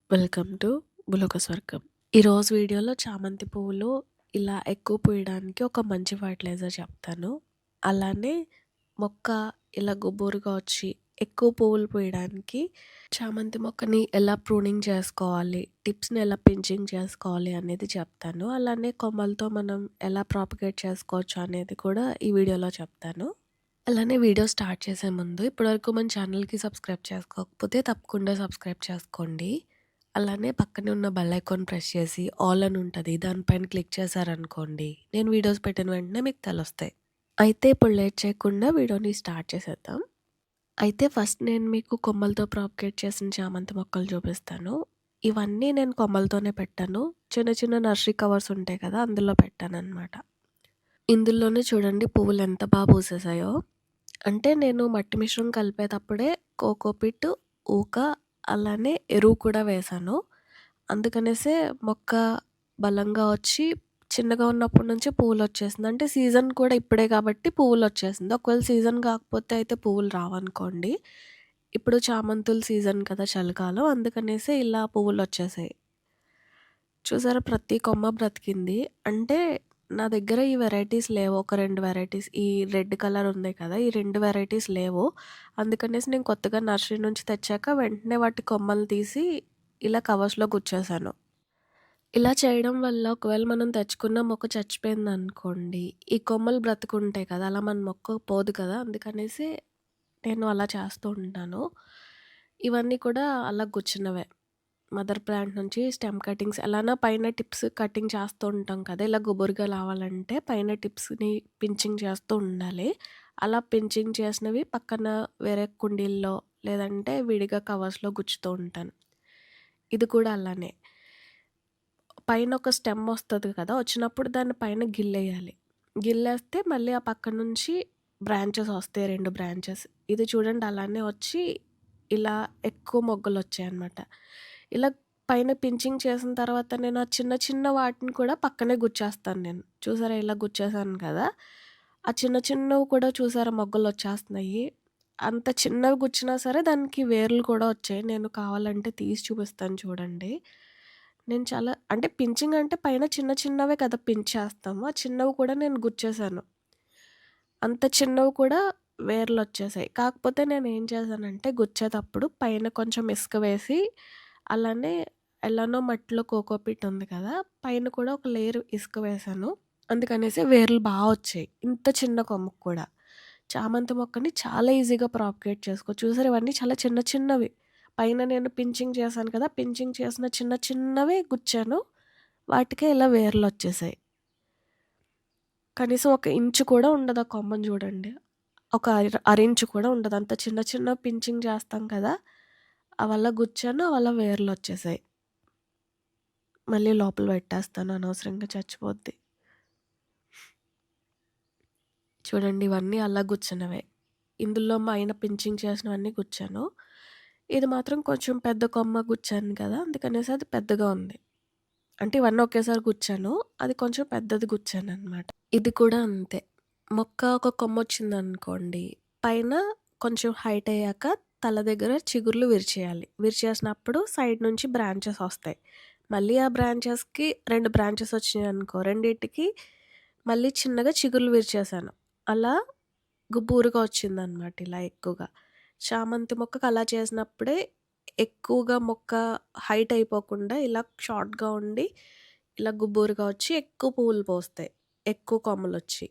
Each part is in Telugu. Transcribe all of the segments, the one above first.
వెల్కమ్ టు బులోక స్వర్గం. ఈరోజు వీడియోలో చామంతి పువ్వులు ఇలా ఎక్కువ పూయడానికి ఒక మంచి ఫర్టిలైజర్ చెప్తాను. అలానే మొక్క ఇలా గుబురుగా వచ్చి ఎక్కువ పువ్వులు పూయడానికి చామంతి మొక్కని ఎలా ప్రూనింగ్ చేసుకోవాలి, టిప్స్ని ఎలా పించింగ్ చేసుకోవాలి అనేది చెప్తాను. అలానే కొమ్మలతో మనం ఎలా ప్రాపగేట్ చేసుకోవచ్చు అనేది కూడా ఈ వీడియోలో చెప్తాను. అలానే వీడియో స్టార్ట్ చేసే ముందు ఇప్పటివరకు మన ఛానల్కి సబ్స్క్రైబ్ చేసుకోకపోతే తప్పకుండా సబ్స్క్రైబ్ చేసుకోండి. అలానే పక్కనే ఉన్న బెల్ ఐకాన్ ప్రెస్ చేసి ఆల్ అని ఉంటుంది, దానిపైన క్లిక్ చేశారనుకోండి నేను వీడియోస్ పెట్టిన వెంటనే మీకు తెలుస్తాయి. అయితే ఇప్పుడు లేట్ చేయకుండా వీడియోని స్టార్ట్ చేసేద్దాం. అయితే ఫస్ట్ నేను మీకు కొమ్మలతో ప్రాపగేట్ చేసిన చామంతి మొక్కలు చూపిస్తాను. ఇవన్నీ నేను కొమ్మలతోనే పెట్టాను. చిన్న చిన్న నర్సరీ కవర్స్ ఉంటాయి కదా, అందులో పెట్టాను అనమాట. ఇందులోనే చూడండి పువ్వులు ఎంత బాగా పూసేసాయో. అంటే నేను మట్టి మిశ్రమం కలిపేటప్పుడే కోకోపిట్, ఊక అలానే ఎరువు కూడా వేశాను. అందుకనేసే మొక్క బలంగా వచ్చి చిన్నగా ఉన్నప్పటి నుంచి పువ్వులు వచ్చేసింది. అంటే సీజన్ కూడా ఇప్పుడే కాబట్టి పువ్వులు వచ్చేసింది. ఒకవేళ సీజన్ కాకపోతే అయితే పువ్వులు రావనుకోండి. ఇప్పుడు చామంతుల సీజన్ కదా, చలికాలం, అందుకనేసి ఇలా పువ్వులు వచ్చేసాయి. చూసారా ప్రతి కొమ్మ బ్రతికింది. అంటే నా దగ్గర ఈ వెరైటీస్ లేవు. ఒక 2 వెరైటీస్, ఈ రెడ్ కలర్ ఉంది కదా, ఈ 2 వెరైటీస్ లేవు. అందుకనేసి నేను కొత్తగా నర్సరీ నుంచి తెచ్చాక వెంటనే వాటి కొమ్మలు తీసి ఇలా కవర్స్లో గుచ్చేసాను. ఇలా చేయడం వల్ల ఒకవేళ మనం తెచ్చుకున్న మొక్క చచ్చిపోయిందనుకోండి, ఈ కొమ్మలు బ్రతుకుంటాయి కదా, అలా మన మొక్క పోదు కదా, అందుకనేసి నేను అలా చేస్తూ ఉంటాను. ఇవన్నీ కూడా అలా గుచ్చినవే. మదర్ ప్లాంట్ నుంచి స్టెమ్ కటింగ్స్ ఎలానో పైన టిప్స్ కటింగ్ చేస్తూ ఉంటాం కదా, ఇలా గుబురుగా రావాలంటే పైన టిప్స్ని పించింగ్ చేస్తూ ఉండాలి. అలా పించింగ్ చేసినవి పక్కన వేరే కుండీల్లో లేదంటే విడిగా కవర్స్లో గుచ్చుతూ ఉంటాను. ఇది కూడా అలానే పైన ఒక స్టెమ్ వస్తుంది కదా, వచ్చినప్పుడు దాన్ని పైన గిల్లేయాలి. గిల్లేస్తే మళ్ళీ ఆ పక్క నుంచి బ్రాంచెస్ వస్తాయి, 2 బ్రాంచెస్. ఇది చూడండి అలానే వచ్చి ఇలా ఎక్కువ మొగ్గలు వచ్చాయన్నమాట. ఇలా పైన పించింగ్ చేసిన తర్వాత నేను ఆ చిన్న చిన్న వాటిని కూడా పక్కనే గుచ్చేస్తాను నేను. చూసారా ఇలా గుచ్చేసాను కదా, ఆ చిన్న చిన్నవి కూడా చూసారా మొగ్గలు వచ్చేస్తున్నాయి. అంత చిన్నవి గుచ్చినా సరే దానికి వేర్లు కూడా వచ్చాయి. నేను కావాలంటే తీసి చూపిస్తాను చూడండి. నేను చాలా అంటే పించింగ్ అంటే పైన చిన్న చిన్నవే కదా పించ్ చేస్తాము, ఆ చిన్నవి కూడా నేను గుచ్చేసాను. అంత చిన్నవి కూడా వేర్లు వచ్చేసాయి. కాకపోతే నేను ఏం చేశానంటే గుచ్చేటప్పుడు పైన కొంచెం ఇసుక వేసి, అలానే ఎలానో మట్టిలో కోకోపీట్ ఉంది కదా, పైన కూడా ఒక లేయర్ ఇసుక వేశాను. అందుకనేసి వేర్లు బాగా వచ్చాయి ఇంత చిన్న కొమ్మకు కూడా. చామంతి మొక్కని చాలా ఈజీగా ప్రాపగేట్ చేసుకోవచ్చు. చూసారు ఇవన్నీ చాలా చిన్న చిన్నవి. పైన నేను పించింగ్ చేశాను కదా, పించింగ్ చేసిన చిన్న చిన్నవే గుచ్చాను, వాటికే ఇలా వేర్లు వచ్చేసాయి. కనీసం 1 ఇంచు కూడా ఉండదు ఆ కొమ్మని చూడండి. ఒక అరించు కూడా ఉండదు. అంత చిన్న చిన్న పించింగ్ చేస్తాం కదా, అవల్ల గుచ్చాను, అవల్ల వేర్లు వచ్చేసాయి. మళ్ళీ లోపల పెట్టేస్తాను, అనవసరంగా చచ్చిపోద్ది. చూడండి ఇవన్నీ అలా గుచ్చినవే. ఇందులో పైన పించింగ్ చేసినవన్నీ గుచ్చాను. ఇది మాత్రం కొంచెం పెద్ద కొమ్మ గుచ్చాను కదా, అందుకనేసి అది పెద్దగా ఉంది. అంటే ఇవన్నీ ఒకేసారి గుచ్చాను, అది కొంచెం పెద్దది గుచ్చాననమాట. ఇది కూడా అంతే. మొక్క ఒక కొమ్మ వచ్చిందనుకోండి, పైన కొంచెం హైట్ అయ్యాక తల దగ్గర చిగుర్లు విరిచేయాలి. విరిచేసినప్పుడు సైడ్ నుంచి బ్రాంచెస్ వస్తాయి. మళ్ళీ ఆ బ్రాంచెస్కి 2 బ్రాంచెస్ వచ్చినాయి అనుకో, రెండింటికి మళ్ళీ చిన్నగా చిగుర్లు విరిచేసాను. అలా గుబూరుగా వచ్చిందనమాట ఇలా ఎక్కువగా. చామంతి మొక్కకు అలా చేసినప్పుడే ఎక్కువగా మొక్క హైట్ అయిపోకుండా ఇలా షార్ట్‌గా ఉండి, ఇలా గుబూరుగా వచ్చి ఎక్కువ పువ్వులు పూస్తాయి, ఎక్కువ కొమ్మలొచ్చి.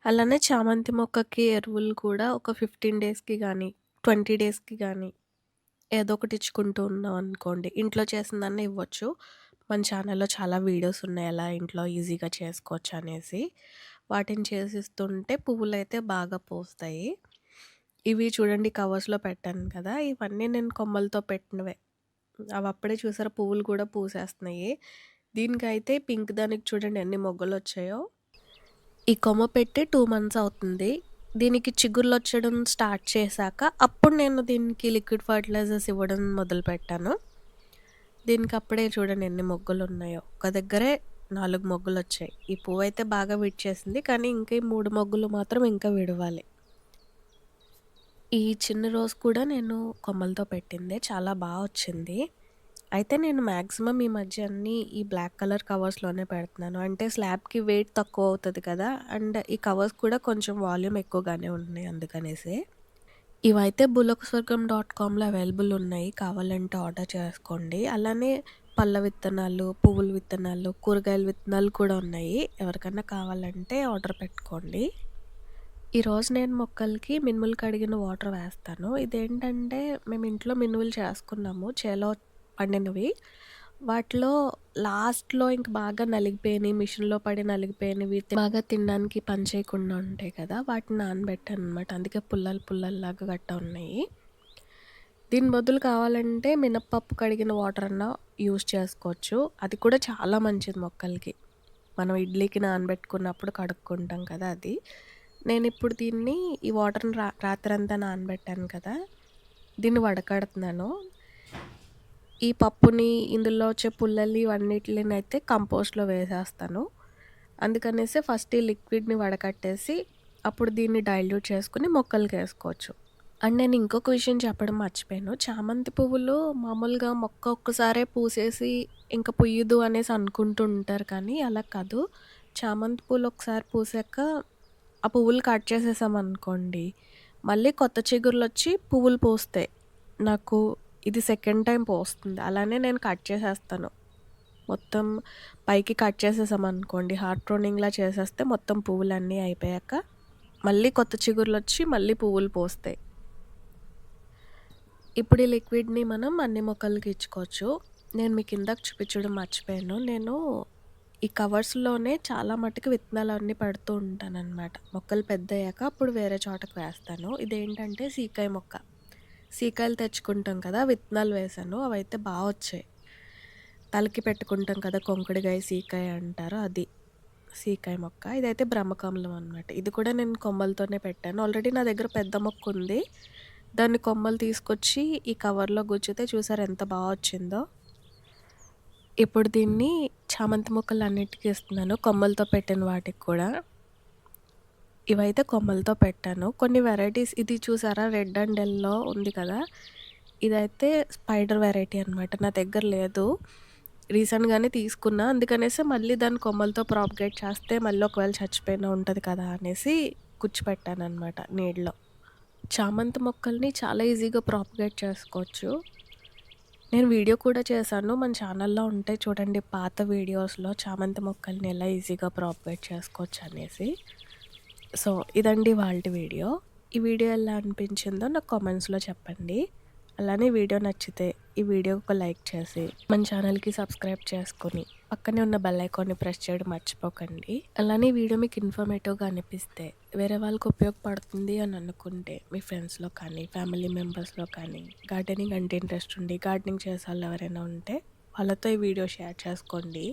అలానే చామంతి మొక్కకి ఎరువులు కూడా ఒక 15 డేస్‌కి గానీ, 20 డేస్‌కి గానీ ఏదో ఒకటి ఇచ్చుకుంటూ ఉన్నాం అనుకోండి, ఇంట్లో చేసిందన్నా ఇవ్వచ్చు. మన ఛానల్‌లో చాలా వీడియోస్ ఉన్నాయి ఎలా ఇంట్లో ఈజీగా చేసుకోవచ్చు అనేసి. వాటిని చేసిస్తుంటే పువ్వులైతే బాగా పూస్తాయి. ఇవి చూడండి కవర్స్‌లో పెట్టాను కదా, ఇవన్నీ నేను కొమ్మలతో పెట్టినవే. అవి అప్పుడే చూసారా పువ్వులు కూడా పూసేస్తున్నాయి. దీనికైతే పింక్ దానికి చూడండి ఎన్ని మొగ్గలొచ్చాయో. ఈ కొమ్మ పెట్టి 2 మంత్స్ అవుతుంది. దీనికి చిగుర్లు వచ్చడం స్టార్ట్ చేశాక అప్పుడు నేను దీనికి లిక్విడ్ ఫర్టిలైజర్స్ ఇవ్వడం మొదలుపెట్టాను. దీనికి అప్పుడే చూడండి ఎన్ని మొగ్గలు ఉన్నాయో. ఒక దగ్గరే 4 మొగ్గలు వచ్చాయి. ఈ పువ్వు అయితే బాగా విడిచేసింది, కానీ ఇంకా ఈ 3 మొగ్గలు మాత్రం ఇంకా విడవాలి. ఈ చిన్న రోజ్ కూడా నేను కొమ్మలతో పెట్టిందే. చాలా వచ్చింది. అయితే నేను మాక్సిమం ఈ మధ్య అన్నీ ఈ బ్లాక్ కలర్ కవర్స్‌లోనే పెడుతున్నాను. అంటే స్లాబ్‌కి వెయిట్ తక్కువ అవుతది కదా! అండ్ ఈ కవర్స్ కూడా కొంచెం వాల్యూమ్ ఎక్కువగానే ఉన్నాయి అందుకనేసే. ఇవైతే బులకస్వర్గం.కామ్‌లో అవైలబుల్ ఉన్నాయి. కావాలంటే ఆర్డర్ చేసుకోండి. అలానే పళ్ళ విత్తనాలు, పువ్వుల విత్తనాలు, కూరగాయల విత్తనాలు కూడా ఉన్నాయి. ఎవరికన్నా కావాలంటే ఆర్డర్ పెట్టుకోండి. ఈరోజు నేను మొక్కలకి మినుములు కడిగిన వాటర్ వేస్తాను. ఇదేంటంటే మేము ఇంట్లో మినుములు చేసుకున్నాము. చేలో పండినవి. వాటిలో లాస్ట్‌లో ఇంక బాగా నలిగిపోయినయి, మిషన్‌లో పడి నలిగిపోయినవి బాగా తినడానికి పని చేయకుండా ఉంటాయి కదా! వాటిని నానబెట్టాననమాట. అందుకే పుల్లలు పుల్లల్లాగా గట్టా ఉన్నాయి. దీని బదులు కావాలంటే మినపప్పు కడిగిన వాటర్ అన్నా యూజ్ చేసుకోవచ్చు. అది కూడా చాలా మంచిది మొక్కలకి. మనం ఇడ్లీకి నానబెట్టుకున్నప్పుడు కడుక్కుంటాం కదా అది. నేనిప్పుడు దీన్ని ఈ వాటర్‌ని రాత్రంతా నానబెట్టాను కదా! దీన్ని వడకడుతున్నాను. ఈ పప్పుని, ఇందులో వచ్చే పుల్లలు ఇవన్నిటినైతే కంపోస్ట్‌లో వేసేస్తాను. అందుకనేసి ఫస్ట్ ఈ లిక్విడ్‌ని వడకట్టేసి, అప్పుడు దీన్ని డైల్యూట్ చేసుకొని మొక్కలకేసుకోవచ్చు. అండ్ నేను ఇంకొక విషయం చెప్పడం మర్చిపోయాను. చామంతి పువ్వులు మామూలుగా మొక్క ఒక్కసారే పూసేసి ఇంక పుయ్యదు అనేసి అనుకుంటూ ఉంటారు కానీ అలా కాదు. చామంతి పూలు ఒకసారి పూసాక ఆ పువ్వులు కట్ చేసేసామనుకోండి, మళ్ళీ కొత్త చిగుర్లొచ్చి పువ్వులు పూస్తాయి. నాకు ఇది సెకండ్ టైమ్ పూస్తుంది. అలానే నేను కట్ చేసేస్తాను. మొత్తం పైకి కట్ చేసేసామనుకోండి, హార్ట్ ప్రూనింగ్‌లా చేసేస్తే మొత్తం పువ్వులన్నీ అయిపోయాక, మళ్ళీ కొత్త చిగుర్లొచ్చి మళ్ళీ పువ్వులు పూస్తాయి. ఇప్పుడు ఈ లిక్విడ్‌ని మనం అన్ని మొక్కలకి ఇచ్చుకోవచ్చు. నేను మీకు ఇందాక చూపించడం మర్చిపోయాను. నేను ఈ కవర్స్‌లోనే చాలా మట్టుకు విత్తనాలన్నీ పెడుతూ ఉంటాననమాట. మొక్కలు పెద్దయ్యాక అప్పుడు వేరే చోటకి వేస్తాను. ఇదేంటంటే సీకాయ మొక్క. సీకాయలు తెచ్చుకుంటాం కదా! విత్తనాలు వేశాను. అవైతే వచ్చాయి. తలకి పెట్టుకుంటాం కదా! కొంకుడుగాయ, సీకాయ అంటారు అది. సీకాయ మొక్క. ఇదైతే బ్రహ్మకమలం అనమాట. ఇది కూడా నేను కొమ్మలతోనే పెట్టాను. ఆల్రెడీ నా దగ్గర పెద్ద మొక్క ఉంది. దాన్ని కొమ్మలు తీసుకొచ్చి ఈ కవర్‌లో గుచ్చితే చూసారా ఎంత వచ్చిందో. ఇప్పుడు దీన్ని చామంతి మొక్కలన్నిటికి ఇస్తున్నాను. కొమ్మలతో పెట్టిన వాటికి కూడా. ఇవైతే కొమ్మలతో పెట్టాను. కొన్ని వెరైటీస్ ఇది చూసారా రెడ్ అండ్ యెల్లో ఉంది కదా! ఇదైతే స్పైడర్ వెరైటీ అనమాట. నా దగ్గర లేదు. రీసెంట్‌గానే తీసుకున్నా. అందుకనేసి మళ్ళీ దాన్ని కొమ్మలతో ప్రాపగేట్ చేస్తే మళ్ళీ ఒకవేళ చచ్చిపోయినా ఉంటది కదా! అనేసి కూర్చోపెట్టాననమాట నీడలో. చామంతి మొక్కల్ని చాలా ఈజీగా ప్రాపగేట్ చేసుకోవచ్చు. నేను వీడియో కూడా చేశాను. మన ఛానల్‌లో ఉంటాయి చూడండి పాత వీడియోస్‌లో చామంతి మొక్కల్ని ఎలా ఈజీగా ప్రాపగేట్ చేసుకోవచ్చు అనేసి. సో, ఇదండి ఇవాల్టి వీడియో. ఈ వీడియో ఎలా అనిపించిందో నాకు కామెంట్స్‌లో చెప్పండి. అలానే వీడియో నచ్చితే ఈ వీడియోకి ఒక లైక్ చేసి మన ఛానల్‌కి సబ్స్క్రైబ్ చేసుకొని పక్కనే ఉన్న బెల్ ఐకాన్ని ప్రెస్ చేయడం మర్చిపోకండి. అలానే ఈ వీడియో మీకు ఇన్ఫర్మేటివ్‌గా అనిపిస్తే వేరే వాళ్ళకి ఉపయోగపడుతుంది అని అనుకుంటే మీ ఫ్రెండ్స్‌లో కానీ, ఫ్యామిలీ మెంబర్స్‌లో కానీ గార్డెనింగ్ అంటే ఇంట్రెస్ట్ ఉండి గార్డెనింగ్ చేసేవాళ్ళు ఎవరైనా ఉంటే వాళ్ళతో ఈ వీడియో షేర్ చేసుకోండి.